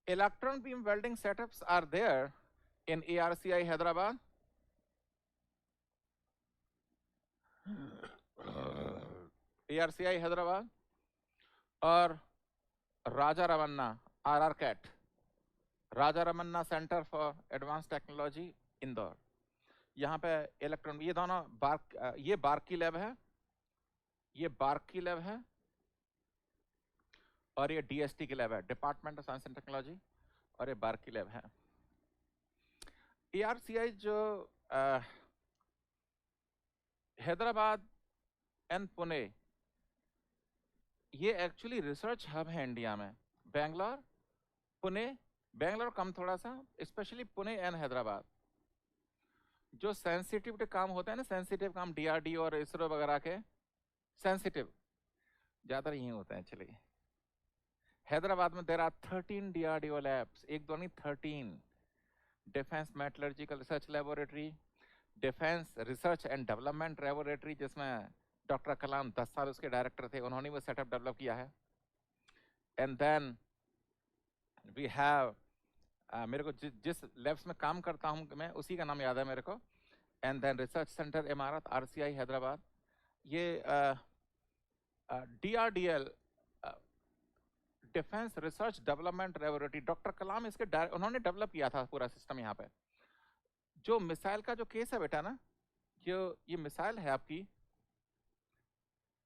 Electron beam welding setups are there in ARCI Hyderabad. ARCI Hyderabad और Raja Ramanna RR CAT, Raja Ramanna centre for advanced technology Indore. यहाँ पे electron, ये दोनों bark, ये bark की लैब है, ये बार्क की लैब है, और ये DST की लैब है, department of science and technology, और ये बार्क की लैब है। ARCI जो हैदराबाद एंड पुणे, ये एक्चुअली रिसर्च हब है इंडिया में। बेंगलोर, पुणे, बेंगलोर कम थोड़ा सा, स्पेशली पुणे एंड हैदराबाद। जो सेंसिटिव काम होते हैं ना, सेंसिटिव काम DRDO और इसरो वगैरह के, सेंसिटिव ज्यादा यही होते हैं एक्चुअली। हैदराबाद में देर आर 13 DRDO लैब्स, एक दो नहीं 13। Defence metallurgical research laboratory, defence research and development laboratory, जिसमें डॉक्टर कलाम 10 साल उसके डायरेक्टर थे, उन्होंने वो सेटअप डेवलप किया है। एंड देन वी हैव, मेरे को जिस लैब्स में काम करता हूँ मैं, उसी का नाम याद है मेरे को। And then research centre Imarat RCI Hyderabad, ये DRDL defence research development laboratory, doctor Kalam इसके उन्होंने डेवलप किया था पूरा सिस्टम यहाँ पे। जो मिसाइल का जो केस है बेटा ना, ये मिसाइल है आपकी,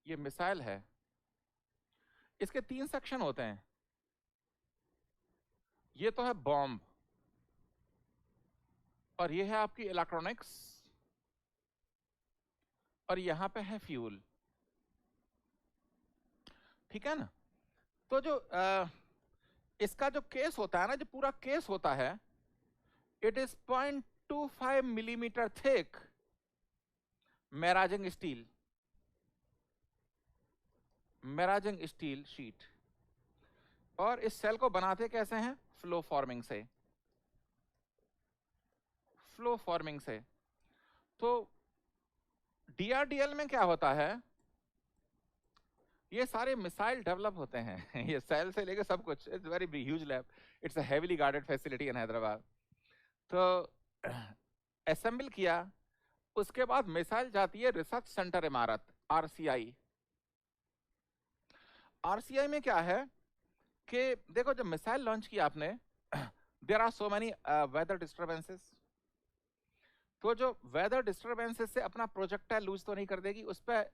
ये मिसाइल है, इसके 3 सेक्शन होते हैं। ये तो है बॉम्ब, और ये है आपकी इलेक्ट्रॉनिक्स, और यहां पे है फ्यूल, ठीक है ना। तो जो इसका जो केस होता है ना, जो पूरा केस होता है, it is 0.25 millimetre thick maraging steel sheet, और इस सेल को बनाते कैसे हैं? फ्लो फॉर्मिंग से। तो DRDL में क्या होता है, ये सारे मिसाइल डेवलप होते हैं ये सेल से लेके सब कुछ। It's very huge lab, it's a heavily guarded facility in Hyderabad. तो असेंबल किया, उसके बाद मिसाइल जाती है रिसर्च सेंटर इमारत RCI में क्या है कि देखो, जब मिसाइल लॉन्च किया आपने, there are so many weather disturbances. तो जो वेदर डिस्टर्बेंसेस से अपना प्रोजेक्टाइल लूज तो नहीं कर देगी, उस पर,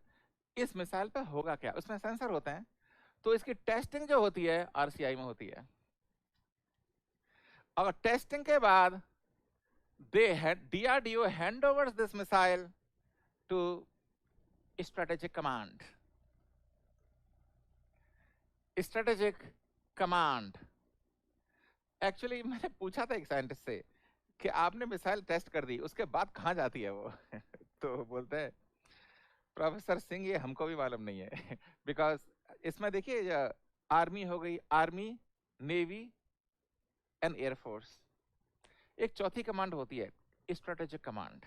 इस मिसाइल पे होगा क्या, उसमें सेंसर होते हैं, तो इसकी टेस्टिंग जो होती है RCI में होती है। और टेस्टिंग के बाद DRDO hand overs this missile to strategic command. Actually मैंने पूछा था एक साइंटिस्ट से कि आपने मिसाइल टेस्ट कर दी, उसके बाद कहाँ जाती है वो तो बोलते हैं, प्रोफेसर सिंह ये हमको भी मालूम नहीं है बिकॉज इसमें देखिए, आर्मी हो गई, आर्मी, नेवी एंड एयरफोर्स, एक चौथी कमांड होती है स्ट्रेटेजिक कमांड।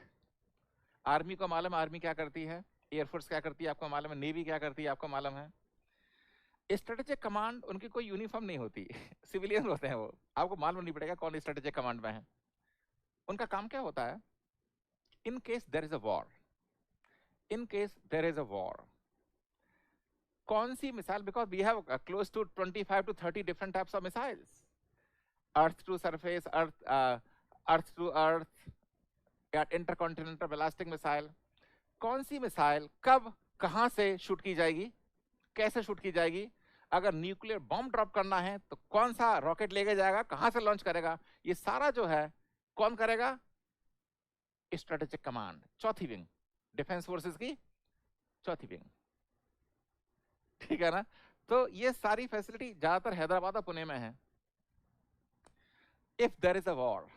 आर्मी को मालूम है आर्मी क्या करती है, एयरफोर्स क्या करती है आपको मालूम है, नेवी क्या करती है आपको मालूम है। स्ट्रेटेजिक कमांड उनकी कोई यूनिफॉर्म नहीं होती सिविलियन होते हैं वो, आपको मालूम नहीं पड़ेगा कौन स्ट्रेटेजिक कमांड में है। उनका काम क्या होता है, in case there is a war, कौन सी missile, because we have close to 25 to 30 different types of missiles, earth to surface, earth to earth, या इंटरकॉन्टिनेंटल बैलिस्टिक मिसाइल। कौन सी मिसाइल कब कहां से शूट की जाएगी, कैसे शूट की जाएगी, अगर न्यूक्लियर बॉम्ब ड्रॉप करना है तो कौन सा रॉकेट लेके जाएगा, कहां से लॉन्च करेगा, ये सारा जो है कौन करेगा, स्ट्रेटेजिक कमांड, चौथी विंग, डिफेंस फोर्सेस की चौथी विंग, ठीक है ना। तो ये सारी फैसिलिटी ज्यादातर हैदराबाद और पुणे में है। If there is a war,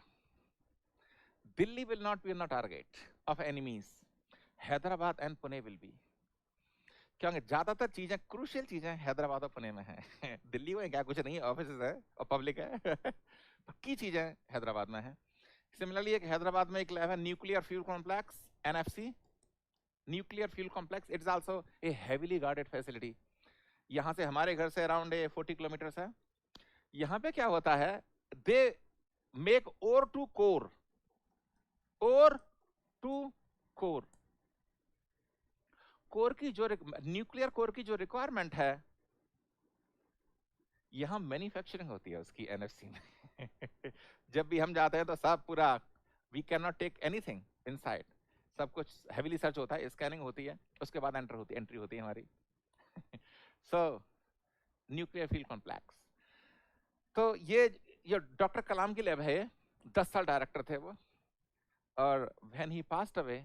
Delhi will not be a target of enemies, Hyderabad and Pune will be, क्योंकि ज्यादातर चीजें, क्रूशियल चीजें हैदराबाद और पुणे में हैं दिल्ली में क्या कुछ नहीं है, ऑफिस है और पब्लिक है पक्की चीजें हैदराबाद में है। सिमिलरली एक हैदराबाद में एक लैब है nuclear fuel complex, NFC, nuclear fuel complex, it's also a heavily guarded facility. यहाँ से हमारे घर से अराउंड 40 किलोमीटर है। यहाँ पे क्या होता है, they make ore to core, ore to core. Core की जो न्यूक्लियर कोर की जो रिक्वायरमेंट है, यहां मैन्युफैक्चरिंग होती है उसकी एनएफसी में। जब भी हम जाते हैं तो सब पूरा, we can not take anything inside, सब कुछ हेवीली सर्च होता है, स्कैनिंग होती है, उसके बाद एंट्री होती है हमारी। सो न्यूक्लियर फील्ड कॉम्प्लेक्स। तो ये डॉक्टर कलाम की लैब है, 10 साल डायरेक्टर थे वो, और when he passed away,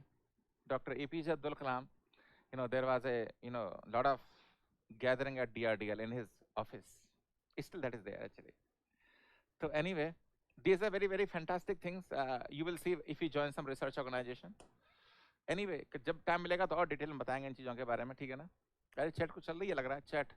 doctor APJ Abdul Kalam, there was a lot of gathering at DRDL in his office. Still that is there actually. So anyway, these are very very fantastic things. You will see if you join some research organization. Anyway, जब time मिलेगा तो और detail में बताएंगे इन चीजों के बारे में, ठीक है ना? अरे चैट कुछ चल रही है लग रहा है, चैट